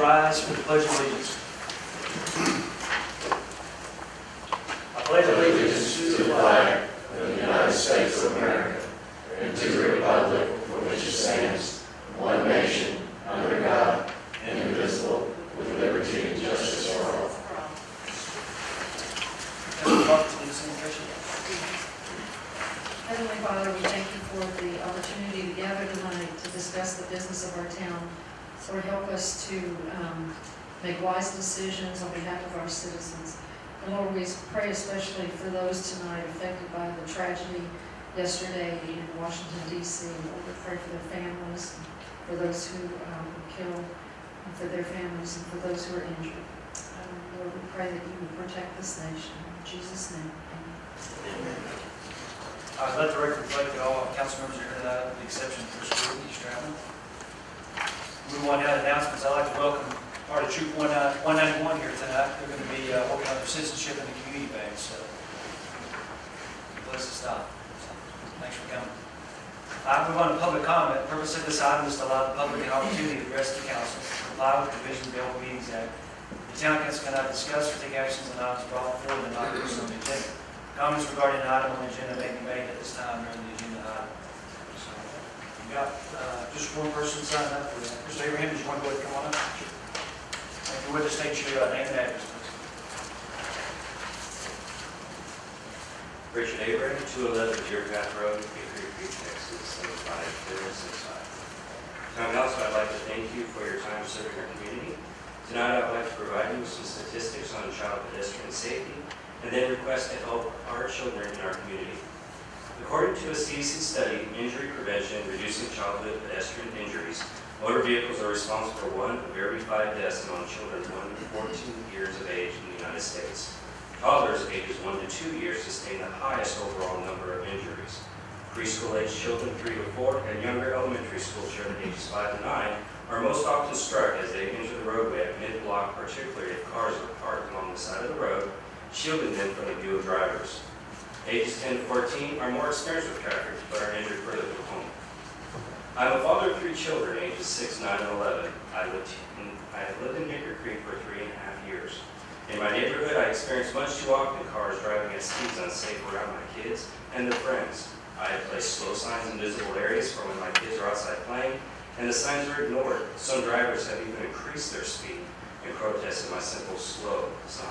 rise for the Pledge of Allegiance. I pledge allegiance To the flag of the United States of America and to the republic for which it stands, one nation, under God, indivisible, with liberty and justice for all. Heavenly Father, we thank you for the opportunity to gather tonight to discuss the business of our town. Lord, help us to make wise decisions on behalf of our citizens. And Lord, we pray especially for those tonight affected by the tragedy yesterday in Washington, D.C. Lord, we pray for their families, for those who were killed, and for their families, and for those who are injured. Lord, we pray that you would protect this nation. In Jesus' name, amen. Let the record reflect that all council members are here tonight, with the exception of Chris Wood, he's traveling. Moving on now to announcements, I'd like to welcome part of Troop 191 here tonight. They're going to be working on their citizenship in the community bank, so place to stop. Thanks for coming. I move on to public comment. The purpose of this item is to allow the public an opportunity to address the council, comply with the provisions of the Open Meetings Act. The town council cannot discuss or take actions on items brought forward and not listed on the agenda. Comments regarding an item on the agenda may be made at this time during the agenda item. So, we got just one person signed up for that. Mr. Abraham, did you want to go ahead and come on up? If you would, just state your name and address, please. Richard Abraham, 211 Deer Path Road, Hickory Creek, Texas, 75065. Town Council, I'd like to thank you for your time serving our community. Tonight, I'd like to provide you with some statistics on child pedestrian safety, and then request to help our children in our community. According to a CDC study, injury prevention, reducing childhood pedestrian injuries, motor vehicles are responsible for 1 of every 5 deaths among children 1 to 14 years of age in the United States. Toddlers ages 1 to 2 years sustain the highest overall number of injuries. Preschool-age children 3 to 4 and younger elementary school children ages 5 to 9 are most often struck as they enter the roadway at mid-block, particularly if cars are parked along the side of the road, shielding them from the view of drivers. Ages 10 to 14 are more experienced with traffic, but are injured further from home. I'm a father of 3 children, ages 6, 9, and 11. I have lived in Hickory Creek for 3.5 years. In my neighborhood, I experience much too often cars driving at speeds unsafe around my kids and their friends. I have placed slow signs in visible areas for when my kids are outside playing, and the signs are ignored. Some drivers have even increased their speed and protested my simple slow sign.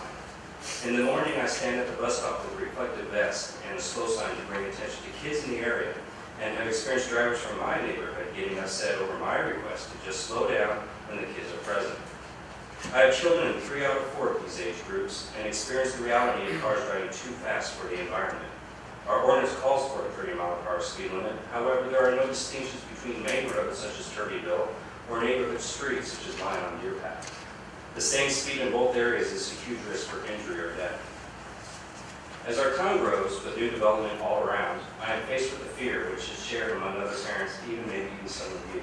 In the morning, I stand at the bus stop with a reflective vest and a slow sign to bring attention to kids in the area, and have experienced drivers from my neighborhood getting upset over my request to just slow down when the kids are present. I have children in 3 out of 4 of these age groups and experience the reality of cars driving too fast for the environment. Our ordinance calls for a 30-mile-per-hour speed limit. However, there are no distinctions between main roads such as Turkeyville or neighborhood streets such as mine on Deer Path. The same speed in both areas is a huge risk for injury or death. As our town grows with new development all around, I am faced with a fear which is shared among other parents, maybe even some of you.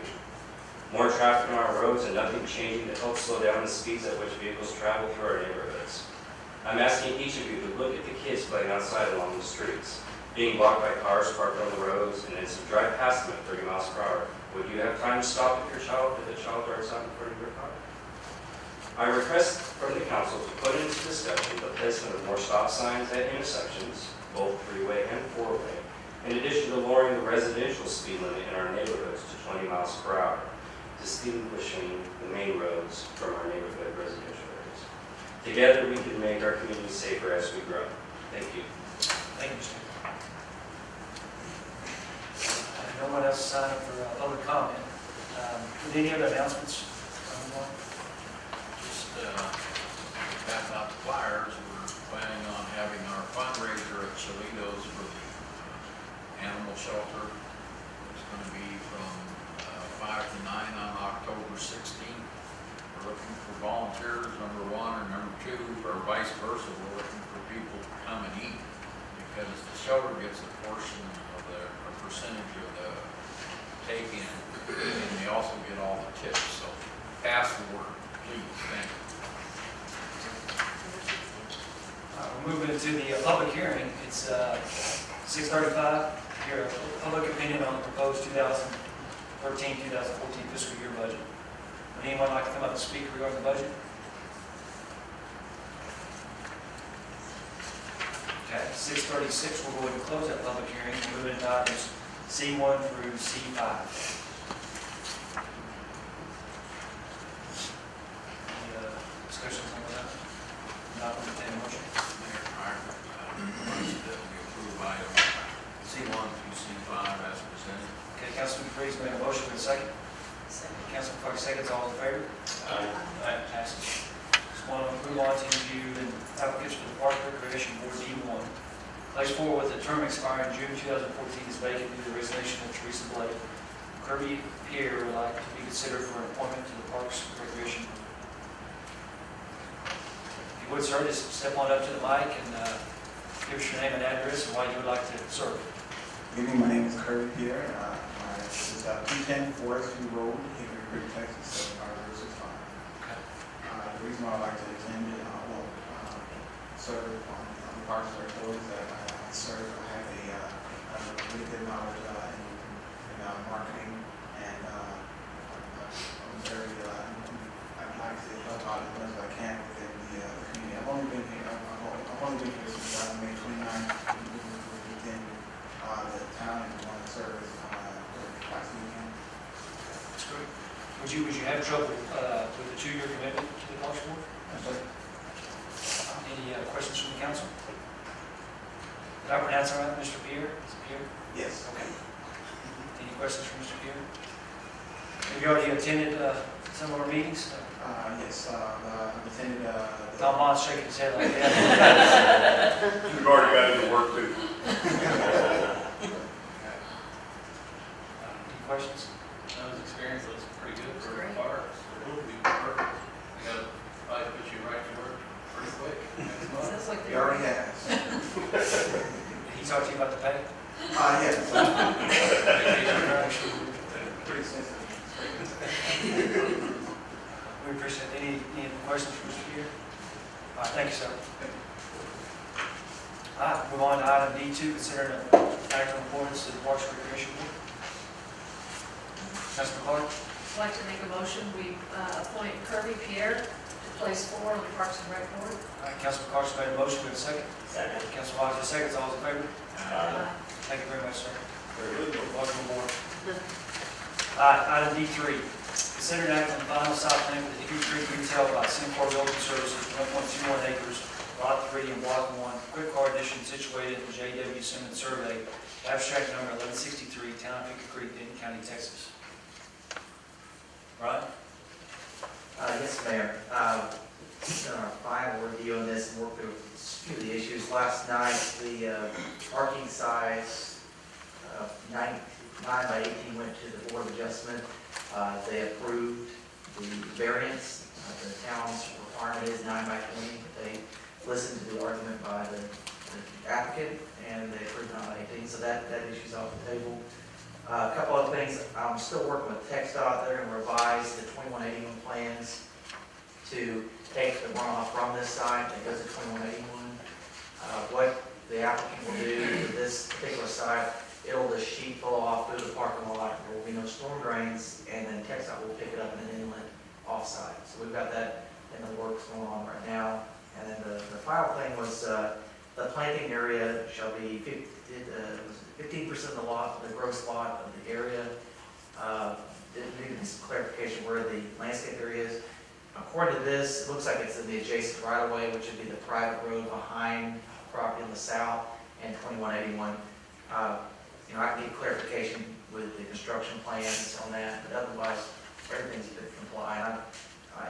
More traffic on our roads and nothing changing to help slow down the speeds at which vehicles travel through our neighborhoods. I'm asking each of you to look at the kids playing outside along the streets, being blocked by cars parked on the roads, and then to drive past them at 30 miles per hour. Would you have time to stop if a child drives out in front of your car? I request from the council to put into discussion the placement of more stop signs at intersections, both 3-way and 4-way, in addition to lowering the residential speed limit in our neighborhoods to 20 miles per hour, distinguishing the main roads from our neighborhood residential areas. Together, we can make our community safer as we grow. Thank you. Thank you, Mr. No one else signed up for public comment. Any other announcements? Back out the flyers, we're planning on having our fundraiser at Solitos for the animal shelter. It's going to be from 5 to 9 on October 16th. We're looking for volunteers, number 1, or number 2, or vice versa. We're looking for people to come and eat because the shelter gets a portion of a percentage of the take-in, and they also get all the tips. So pass the word, please. Thank you. We're moving into the public hearing. It's 6:35. Here, public opinion on the proposed 2013-2014 fiscal year budget. Would anyone like to come up and speak regarding the budget? Okay, 6:36, we'll go ahead and close that public hearing. We'll move into items C1 through C5. Any discussions on that? Not going to entertain a motion. Mayor, I request that we approve item C1 through C5 as presented. Okay, Councilman Freeze made a motion with a second. Councilman Clark seconds, all in favor? Aye. Passes. Just want to move on to review and applicants for the Park Recreation Board D1. Place 4 with the term expiring June 2014 is vacant due to the resignation of Teresa Blake. Kirby Pierre would like to be considered for an appointment to the Parks Recreation Board. If you would, sir, just step on up to the mic and give us your name and address and why you would like to serve. Good evening, my name is Kirby Pierre. This is 210 Forest View Road, Hickory Creek, Texas, 75065. Okay. The reason why I like to attend, serve on the Parks and Rec Board is that I have a really good knowledge in marketing, and I'm very, I'd like to help out as much as I can within the community. I've only been here since May 29th within the town, and want to serve as last weekend. That's great. Would you have trouble with the 2-year commitment to the Parks Board? Any questions from the council? Did I pronounce it right, Mr. Pierre? Is it Pierre? Yes. Okay. Any questions from Mr. Pierre? Have you already attended some of our meetings? Yes, I've attended Tom Bond's shaking his head like that. You've already got into work too. Any questions? Those experience looks pretty good for Great. parks. It will be perfect. They got to probably put you right to work pretty quick. next month. Sounds like He they're. already has. Did he talk to you about the pay? Yes. Vacation. Pretty sensitive. We appreciate it. Any questions from Mr. Pierre? All right, thank you, sir. All right, move on to item D2, consider an act on appointments to the Parks and Recreation Board. Councilman Clark? I'd like to make a motion, we appoint Kirby Pierre to place 4 on the Parks and Rec Board. All right, Councilman Clark's made a motion. We have a second. Second. Councilman Wise, seconds. All those in favor? Thank you very much, sir. Very good. Welcome aboard. All right, item D3. Consider an act on the final site plan for the Hickory Creek Retail by Syncor Building Services, 1.21 acres, Lot 3 and Block 1, quick car addition situated in J.W. Simmons Survey, abstract number 1163, Town of Hickory Creek, Denton County, Texas. Right? Yes, Mayor. Just on our final review on this and work through a few of the issues. Last night, the parking size, 9 by 18 went to the Board of Adjustment. They approved the variance. The town's requirement is 9 by 20, but they listened to the argument by the applicant, and they approved 9 by 18, so that issue's off the table. A couple other things, I'm still working with TxDOT. They're going to revise the 2181 plans to take the runoff from this site that goes to 2181. What the applicant will do for this particular site, it'll just sheet flow off through the parking lot. There will be no storm drains, and then TxDOT will pick it up in an inlet off-site. So we've got that in the works going on right now. And then the final thing was the planting area shall be 15% of the lot, the gross lot of the area. Needing some clarification where the landscape area is. According to this, it looks like it's in the adjacent right-of-way, which would be the private road behind property on the south and 2181. I can get clarification with the construction plans on that, but otherwise, everything's been compliant. I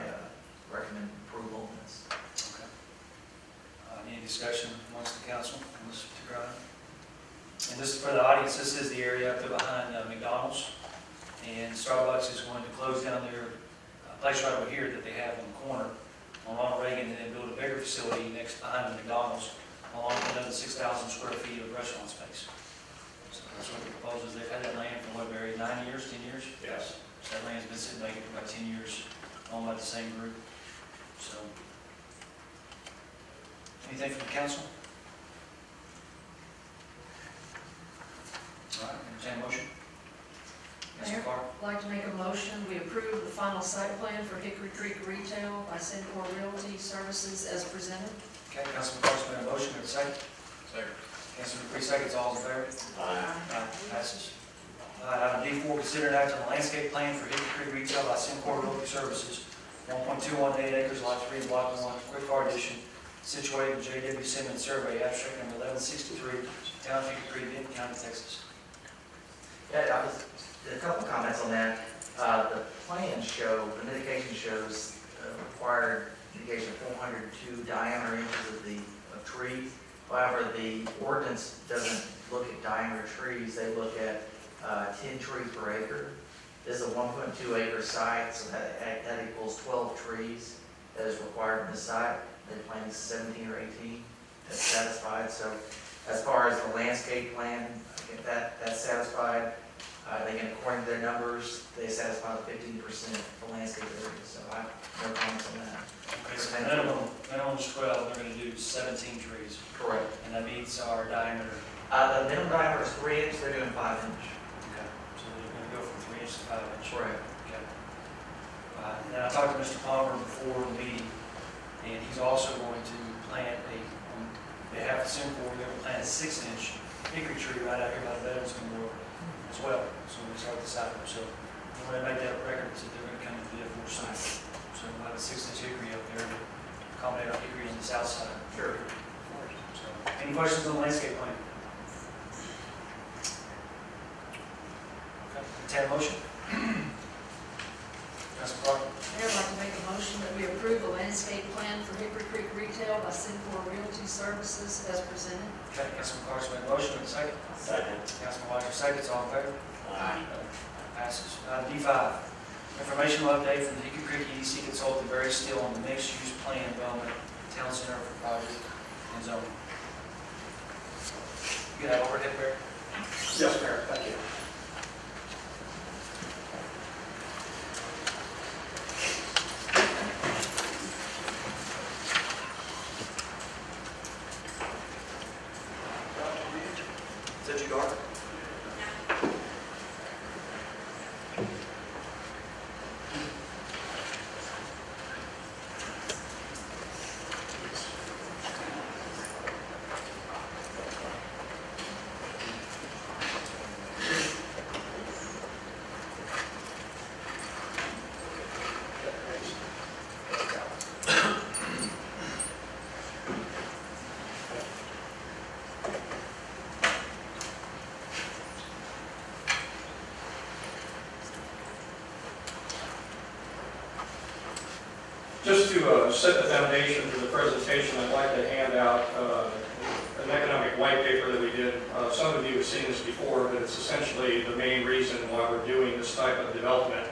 recommend approval on this. Okay. Any discussion amongst the council on this particular item? And this, for the audience, this is the area up there behind McDonald's. And Starbucks is going to close down their place right over here that they have on the corner on Ronald Reagan, and then build a bigger facility next behind the McDonald's, along with another 6,000 square feet of restaurant space. So that's what the proposal is. They've had that land for what, Barry, 9 years, 10 years? Yes. So that land's been sitting vacant for about 10 years, owned by the same group. So, anything from the council? All right, entertain a motion. Councilman Clark. I'd like to make a motion, we approve the final site plan for Hickory Creek Retail by Cencor Realty Services as presented. Okay, Councilman Clark's made a motion, we have a second. Second. Councilman Dupree seconds, all in favor? Aye. Passes. Item D4, consider an act on the landscape plan for Hickory Creek Retail by Cencor Realty Services, 1.218 acres, lot 3, block 1, quick car addition, situated in J.W. Simmons Survey, abstract number 1163, Town of Hickory Creek, Benton County, Texas. Yeah, a couple comments on that. The plans show, the mitigation shows required mitigation of 402 diameter inches of trees. However, the ordinance doesn't look at diameter trees, they look at 10 trees per acre. This is a 1.2 acre site, so that equals 12 trees that is required on this site. They planted 17 or 18, that's satisfied. So as far as the landscape plan, I think that's satisfied. They can, according to their numbers, they satisfy the 15% of the landscape area, so I have no comments on that. Okay, so minimum is 12, they're going to do 17 trees, Correct. and that meets our diameter. The minimum diameter is 3 inches, they're doing 5 inch. Okay, so they're going to go from 3 inches to 5 inches. Correct. Okay. And then I talked to Mr. Palmer before the meeting, and he's also going to plant on behalf of Cencor, they're going to plant a 6-inch hickory tree right out here by the Veterans Memorial as well. So we start this out, so we want to make that record that they're going to come to the F4 site. So we'll have a 6-inch hickory up there to accommodate our hickory on the south side. Sure. So, any questions on the landscape plan? Okay, entertain a motion. Councilman Clark. Mayor, I'd like to make a motion that we approve the landscape plan for Hickory Creek Retail by Cencor Realty Services as presented. Okay, Councilman Clark's made a motion, and a second. Second. Councilman Wodger seconds, all in favor? Aye. Passes. D5, informational update from the Hickory Creek EDC consultant Barry Steele on the mixed-use plan development, town center for project and zoning. You got that overhead, Barry? Yes, Mayor, thank you. Is that you, Gar? Just to set the foundation for the presentation, I'd like to hand out an economic white paper that we did. Some of you have seen this before, but it's essentially the main reason why we're doing this type of development.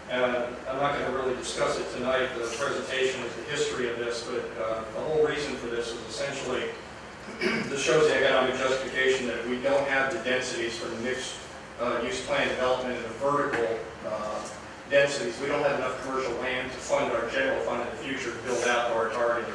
And I'm not going to really discuss it tonight. The presentation is the history of this, but the whole reason for this is essentially, this shows the economic justification that if we don't have the densities for the mixed use plan development in the vertical densities, we don't have enough commercial land to fund our general fund in the future to build out to our target of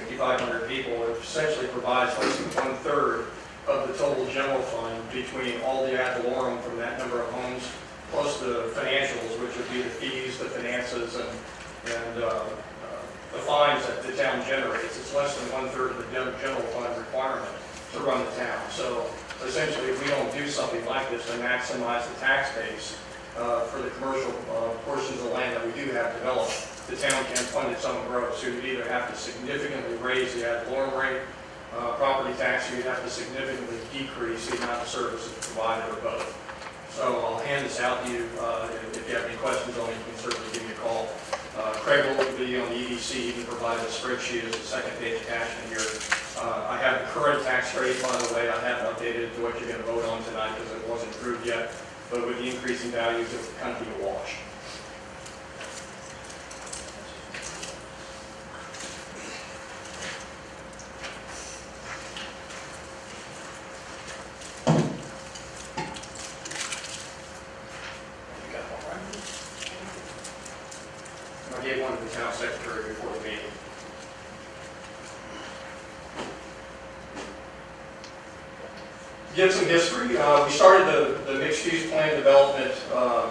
5,500 people. It essentially provides less than 1/3 of the total general fund between all the ad valorem from that number of homes, plus the financials, which would be the fees, the finances, and the fines that the town generates. It's less than 1/3 of the general fund requirement to run the town. So essentially, if we don't do something like this to maximize the tax base, for the commercial portions of the land that we do have developed, the town can fund its own growth. So you'd either have to significantly raise the ad valorem rate, property tax, or you'd have to significantly decrease the amount of services provided, or both. So I'll hand this out to you. If you have any questions on it, you can certainly give me a call. Craig will be on the EDC. He can provide a spreadsheet as a second page attachment here. I have the current tax rate, by the way. I haven't updated it to what you're going to vote on tonight because it wasn't approved yet. But with the increasing values, it would kind of be a wash. You got one, right? I gave one to the town secretary before the meeting. Give some history. We started the mixed-use plan development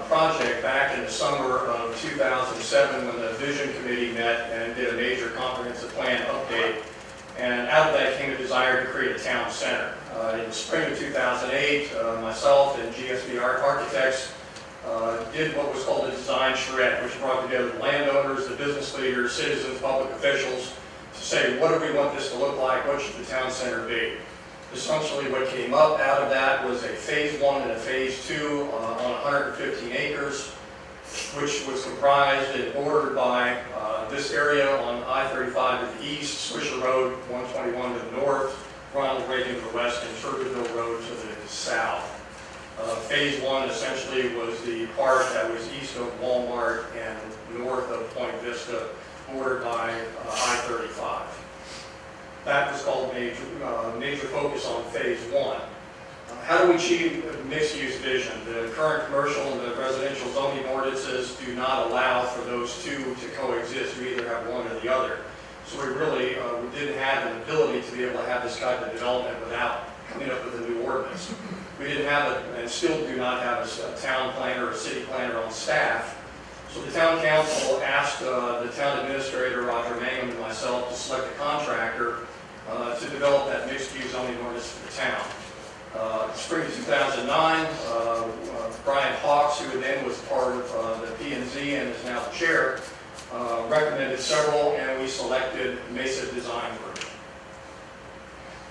project back in the summer of 2007 when the Vision Committee met and did a major comprehensive plan update. And out of that came a desire to create a town center. In the spring of 2008, myself and GSB Architects did what was called a design charrette, which brought together the landowners, the business leaders, citizens, public officials to say, what do we want this to look like? What should the town center be? Essentially what came up out of that was a phase 1 and a phase 2 on 115 acres, which was comprised and bordered by this area on I-35 to the east, Swisher Road 121 to the north, Ronald Reagan to the west, and Turbeville Road to the south. Phase 1 essentially was the part that was east of Walmart and north of Point Vista, bordered by I-35. That was called major focus on phase 1. How do we achieve mixed-use vision? The current commercial and the residential zoning ordinances do not allow for those two to coexist. You either have one or the other. So we really we didn't have an ability to be able to have this type of development without coming up with a new ordinance. We didn't have and still do not have a town planner or a city planner on staff. So the town council asked the town administrator, Roger Mangum, and myself to select a contractor to develop that mixed-use zoning ordinance for the town. Spring of 2009, Brian Hawks, who then was part of the P&Z and is now the chair, recommended several, and we selected Mesa Design Group.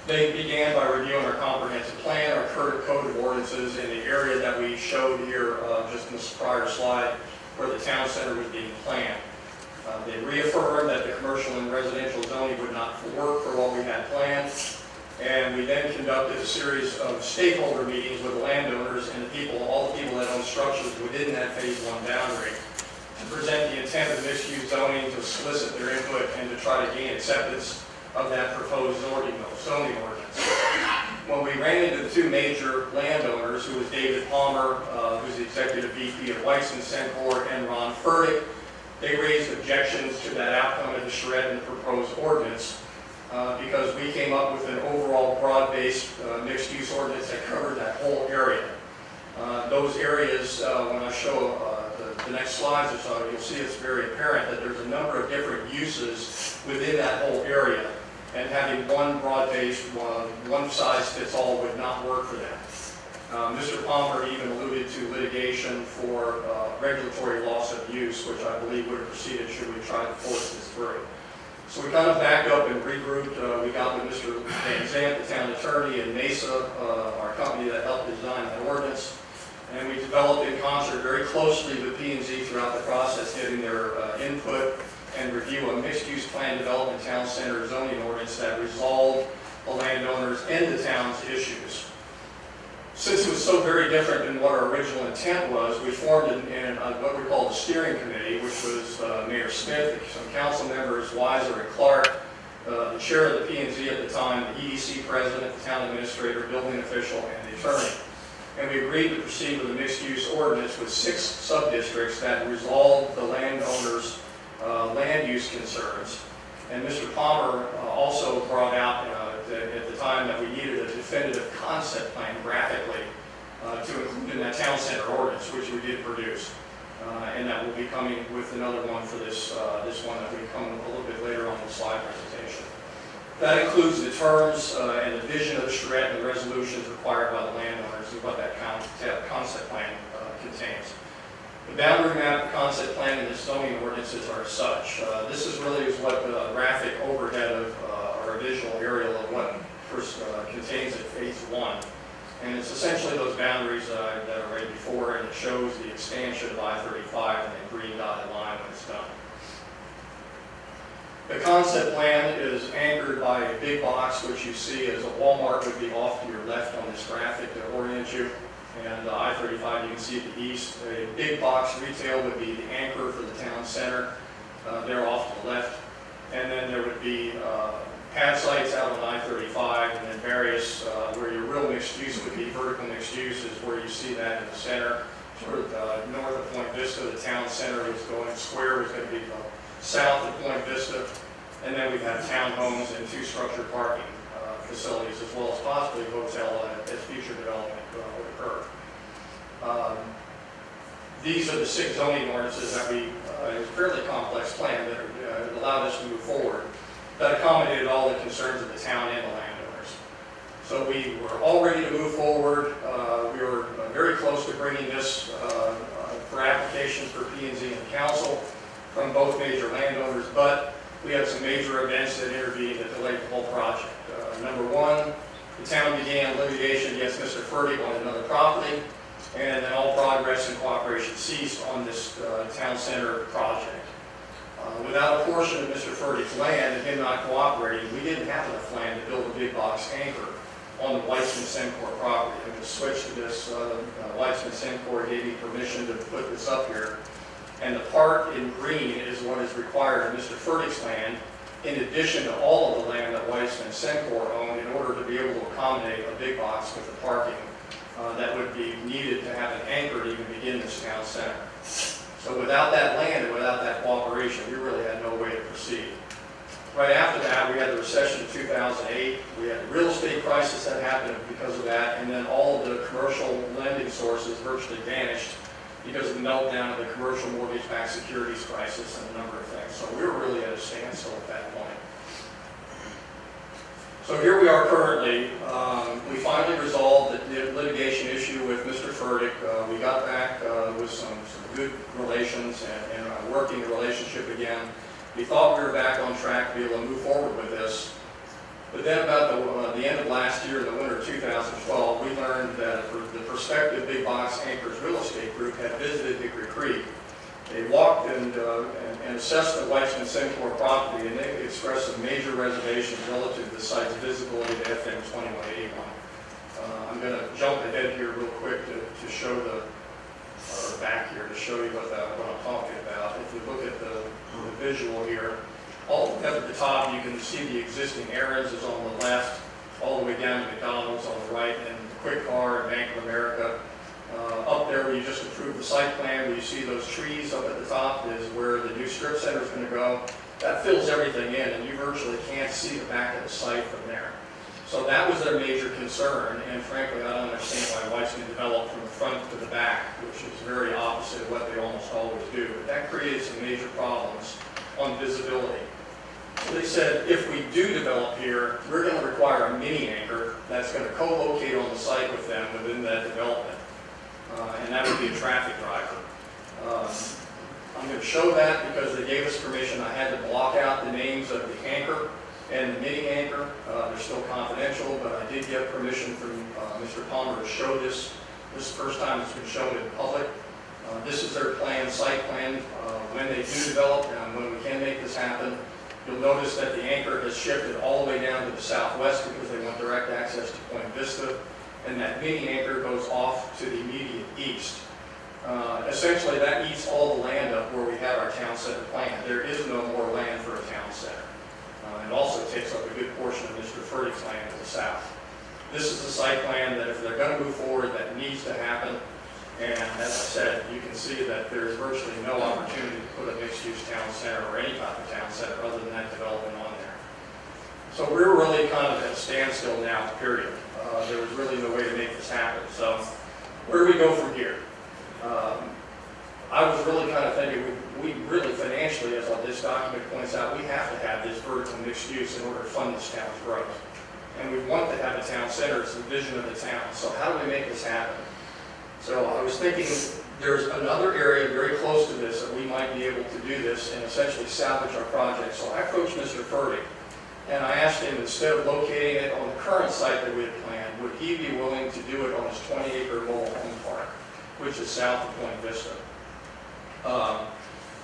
They began by reviewing our comprehensive plan, our current code of ordinances in the area that we showed here just in this prior slide, where the town center was being planned. They reaffirmed that the commercial and residential zoning would not work for what we had planned. And we then conducted a series of stakeholder meetings with the landowners and the people, all the people that own structures within that phase 1 boundary, to present the intent of mixed-use zoning, to solicit their input, and to try to gain acceptance of that proposed zoning ordinance. When we ran into the two major landowners, who was David Palmer, who's the executive VP of Weissen Cencor, and Ron Furtick, they raised objections to that outcome of the charrette and the proposed ordinance. Because we came up with an overall broad-based mixed-use ordinance that covered that whole area. Those areas, when I show the next slides or so, you'll see it's very apparent that there's a number of different uses within that whole area, and having one broad-based, one-size-fits-all would not work for them. Mr. Palmer even alluded to litigation for regulatory loss of use, which I believe would have proceeded should we try to force this through. So we kind of backed up and regrouped. We got with Mr. Van Zandt, the town attorney, and Mesa, our company that helped design that ordinance. And we developed in concert very closely with P&Z throughout the process, getting their input and review a mixed-use plan development town center zoning ordinance that resolved the landowners and the town's issues. Since it was so very different than what our original intent was, we formed in what we call the steering committee, which was Mayor Smith, some council members, Weiser and Clark, the chair of the P&Z at the time, the EDC president, the town administrator, building official, and the attorney. And we agreed to proceed with a mixed-use ordinance with 6 sub-districts that resolved the landowners' land use concerns. And Mr. Palmer also brought out at the time that we needed a definitive concept plan graphically to include in that town center ordinance, which we did produce. And that will be coming with another one for this one that will come a little bit later on in the slide presentation. That includes the terms and the vision of the charrette and the resolutions required by the landowners and what that concept plan contains. The boundary map, concept plan, and the zoning ordinances are as such. This is really what the graphic overhead of our visual aerial of what first contains in phase 1. And it's essentially those boundaries that I read before, and it shows the expansion of I-35 and the green dotted line when it's done. The concept plan is anchored by a big box, which you see as a Walmart would be off to your left on this graphic to orient you. And I-35 you can see at the east. A big box retail would be the anchor for the town center. They're off to the left. And then there would be pad sites out on I-35, and then various, where your real mixed use would be vertical mixed use is where you see that in the center. Sort of north of Point Vista, the town center is going square, is going to be south of Point Vista. And then we have townhomes and 2 structured parking facilities as well as possibly hotel as future development would occur. These are the 6 zoning ordinances that we, it was a fairly complex plan that allowed us to move forward, that accommodated all the concerns of the town and the landowners. So we were all ready to move forward. We were very close to bringing this for applications for P&Z and council from both major landowners, but we had some major events that intervened that delayed the whole project. Number one, the town began litigation against Mr. Fertig on another property, and then all progress and cooperation ceased on this town center project. Without a portion of Mr. Fertig's land and him not cooperating, we didn't have enough land to build a big box anchor on the Weitzman-Sencor property. I'm going to switch to this. Weitzman-Sencor gave me permission to put this up here. And the part in green is what is required of Mr. Fertig's land, in addition to all of the land that Weitzman-Sencor owned, in order to be able to accommodate a big box with the parking that would be needed to have an anchor to even begin this town center. So without that land and without that cooperation, we really had no way to proceed. Right after that, we had the recession of 2008. We had the real estate crisis that happened because of that, and then all of the commercial lending sources virtually vanished because of the meltdown of the commercial mortgage-backed securities crisis and a number of things. So we were really at a standstill at that point. So here we are currently. We finally resolved the litigation issue with Mr. Fertig. We got back with some good relations and working the relationship again. We thought we were back on track to be able to move forward with this. But then about the end of last year, the winter of 2012, we learned that the prospective big box anchors real estate group had visited Hickory Creek. They walked and assessed the Weitzman-Sencor property, and they expressed some major reservations relative to the site's visibility to FM 2181. I'm going to jump ahead here real quick to show or back here to show you what I'm talking about. If you look at the visual here, all the way up at the top, you can see the existing areas is on the left, all the way down to McDonald's on the right, and Quick Car and Bank of America. Up there where you just approved the site plan, where you see those trees up at the top is where the new strip center is going to go. That fills everything in, and you virtually can't see the back of the site from there. So that was their major concern, and frankly, I don't understand why Weitzman developed from the front to the back, which is very opposite of what they almost always do. But that created some major problems on visibility. So they said, if we do develop here, we're going to require a mini anchor that's going to co-locate on the site with them within that development. And that would be a traffic driver. I'm going to show that because they gave us permission. I had to block out the names of the anchor and the mini anchor. They're still confidential, but I did get permission from Mr. Palmer to show this. This is the first time it's been shown in public. This is their plan, site plan, when they do develop and when we can make this happen. You'll notice that the anchor has shifted all the way down to the southwest because they want direct access to Point Vista. And that mini anchor goes off to the immediate east. Essentially, that eats all the land up where we have our town center plan. There is no more land for a town center. It also takes up a good portion of Mr. Fertig's land to the south. This is the site plan that if they're going to move forward, that needs to happen. And as I said, you can see that there's virtually no opportunity to put a mixed-use town center or any type of town center other than that development on there. So we're really kind of at a standstill now, period. There was really no way to make this happen. So where do we go from here? I was really kind of thinking we really financially, as this document points out, we have to have this vertical mixed use in order to fund this town's growth. And we want to have a town center. It's the vision of the town. So how do we make this happen? So I was thinking there's another area very close to this that we might be able to do this and essentially salvage our project. So I approached Mr. Fertig. And I asked him, instead of locating it on the current site that we had planned, would he be willing to do it on his 20-acre mobile home park, which is south of Point Vista.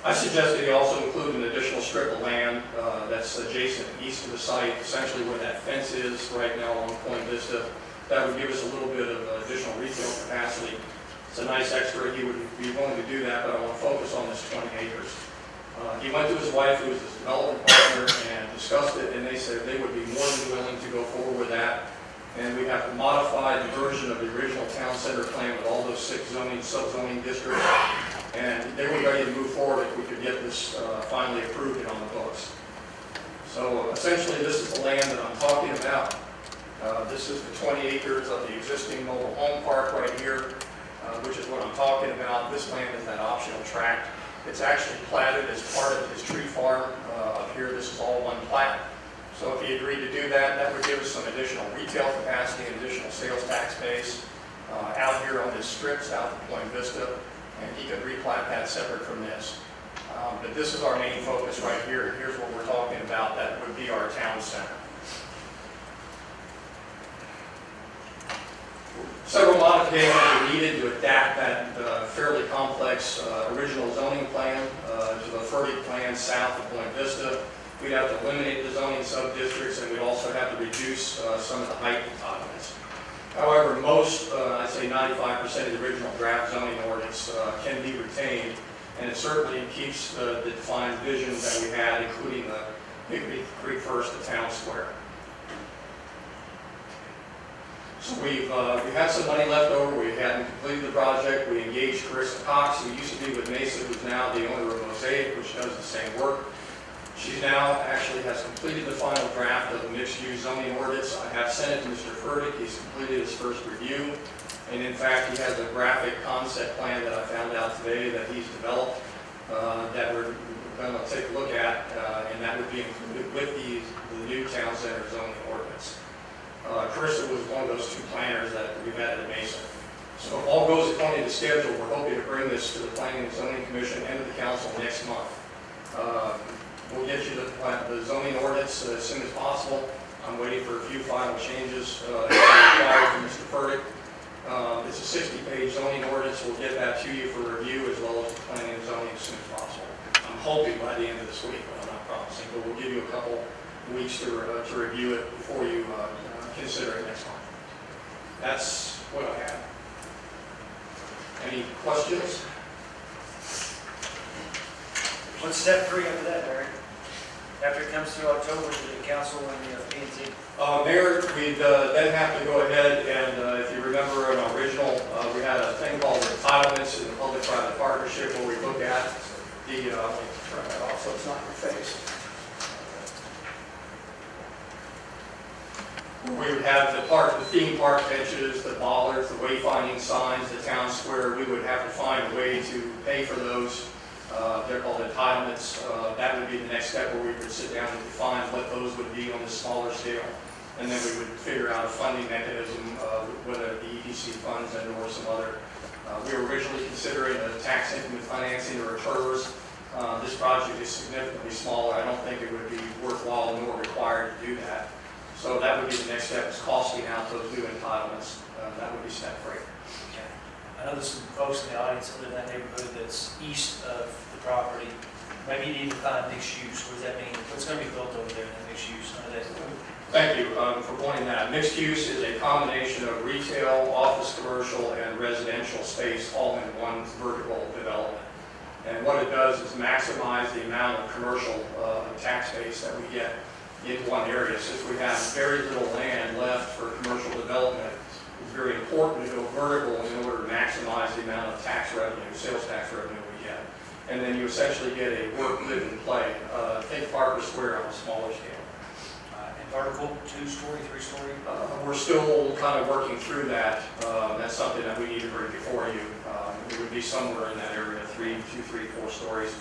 I suggested he also include an additional strip of land that's adjacent east of the site, essentially where that fence is right now on Point Vista. That would give us a little bit of additional retail capacity. It's a nice extra. He would be willing to do that, but I want to focus on this 20 acres. He went to his wife, who was his development partner, and discussed it, and they said they would be more than willing to go forward with that. And we have to modify the version of the original town center plan with all those 6 sub-zoning districts. And they were ready to move forward if we could get this finally approved and on the books. So essentially, this is the land that I'm talking about. This is the 20 acres of the existing mobile home park right here, which is what I'm talking about. This land is that optional tract. It's actually platted as part of his tree farm up here. This is all one plat. So if he agreed to do that, that would give us some additional retail capacity and additional sales tax base out here on this strip south of Point Vista, and he could replat that separate from this. But this is our main focus right here. Here's what we're talking about. That would be our town center. Several modifications are needed to adapt that fairly complex original zoning plan to the Fertig plan south of Point Vista. We'd have to eliminate the zoning sub-districts, and we'd also have to reduce some of the height entitlements. However, most, I'd say 95% of the original draft zoning ordinance can be retained, and it certainly keeps the defined vision that we had, including the Hickory Creek First to Town Square. So we had some money left over. We hadn't completed the project. We engaged Carissa Cox, who used to be with Mesa, who's now the owner of Mosaic, which does the same work. She now actually has completed the final draft of the mixed-use zoning ordinance. I have sent it to Mr. Fertig. He's completed his first review. And in fact, he has a graphic concept plan that I found out today that he's developed that we're going to take a look at, and that would be included with the new town center zoning ordinance. Carissa was one of those two planners that we've had at Mesa. So if all goes according to schedule, we're hoping to bring this to the Planning and Zoning Commission and to the council next month. We'll get you the zoning ordinance as soon as possible. I'm waiting for a few final changes from Mr. Fertig. It's a 60-page zoning ordinance. We'll get that to you for review as well as the planning and zoning as soon as possible. I'm hoping by the end of this week, but I'm not promising. But we'll give you a couple weeks to review it before you consider it next month. That's what I have. Any questions? What's step 3 after that, Larry? After it comes through October to the council and the P&Z? Mayor, we'd then have to go ahead and, if you remember in our original, we had a thing called entitlements in the public-private partnership where we look at the, let me turn that off so it's not in your face. We would have the theme park benches, the bollards, the wayfinding signs, the town square. We would have to find a way to pay for those. They're called entitlements. That would be the next step where we would sit down and define what those would be on the smaller scale. And then we would figure out a funding mechanism, whether it be EDC funds and or some other. We were originally considering a tax increment financing or a TERS. This project is significantly smaller. I don't think it would be worthwhile nor required to do that. So that would be the next step, is costing out those new entitlements. That would be step 3. I know there's some folks in the audience that live in that neighborhood that's east of the property. Maybe you need to find mixed use. What does that mean? What's going to be built over there in that mixed use? Thank you for pointing that out. Mixed use is a combination of retail, office, commercial, and residential space all in one vertical development. And what it does is maximize the amount of commercial tax base that we get in one area. Since we have very little land left for commercial development, it's very important to go vertical in order to maximize the amount of tax revenue, sales tax revenue we get. And then you essentially get a work, live, and play. Think Parker Square on a smaller scale. And vertical, 2-story, 3-story? We're still kind of working through that. That's something that we need to bring before you. It would be somewhere in that area, 2, 3, 4 stories.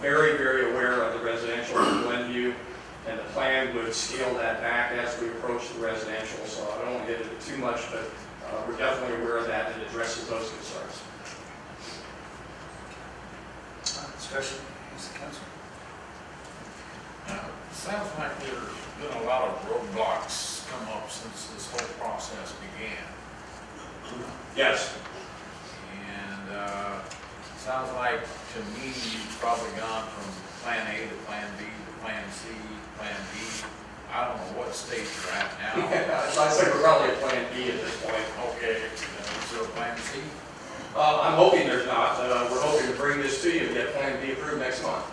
Very, very aware of the residential in Glenview. And the plan would scale that back as we approach the residential. So I don't want to get into too much, but we're definitely aware of that and it addresses those concerns. Discussion, Mr. Council? Now, it sounds like there's been a lot of roadblocks come up since this whole process began. Yes. And it sounds like, to me, you've probably gone from Plan A to Plan B to Plan C, Plan D. I don't know what stage you're at now. Yeah, I think we're probably at Plan B at this point. Okay, is there a Plan C? I'm hoping there's not. We're hoping to bring this to you and get Plan B approved next month.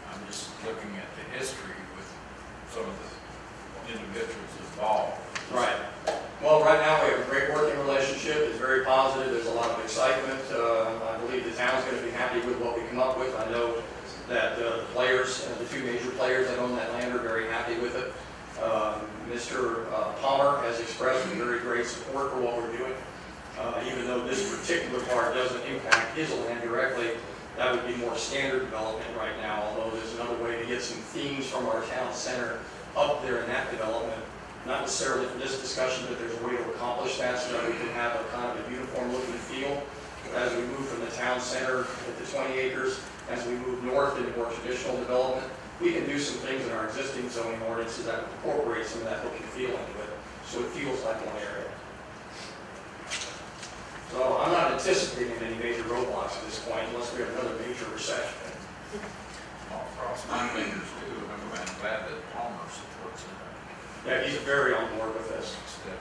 I'm just looking at the history with some of the individuals involved. Right. Well, right now we have a great working relationship. It's very positive. There's a lot of excitement. I believe the town's going to be happy with what we come up with. I know that the two major players that own that land are very happy with it. Mr. Palmer great support for what we're doing. Even though this particular part doesn't impact his land directly, that would be more standard development right now, although there's another way to get some themes from our town center up there in that development. Not necessarily for this discussion, but there's a way to accomplish that so that we can have a kind of a uniform look and feel as we move from the town center at the 20 acres, as we move north into more traditional development. We can do some things in our existing zoning ordinances that incorporate some of that look and feel into it, so it feels like one area. So I'm not anticipating any major roadblocks at this point unless we have another major recession. All across my fingers too, I'm glad that Palmer supports it. Yeah, he's very on board with this. Step.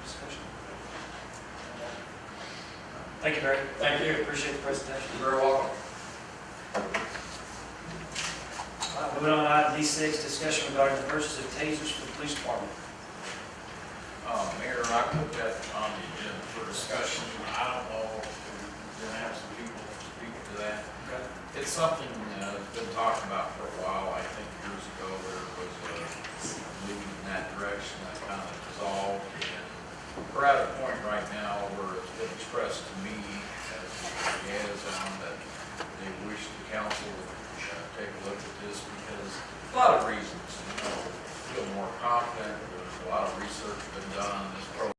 Discussion. Thank you, Barry. Thank you. Appreciate the presentation. You're very welcome. All right, moving on to item D6, discussion regarding the purchase of tasers for the police department. Mayor, I put that on the agenda for discussion. I don't know if we're gonna have some people speak to that. It's something that's been talked about for a while. I think years ago there was a movement in that direction that kind of dissolved. And we're at a point right now where it's been expressed to me as a liaison that they wish the council would take a look at this because a lot of reasons, feel more confident. There's a lot of research been done on this program.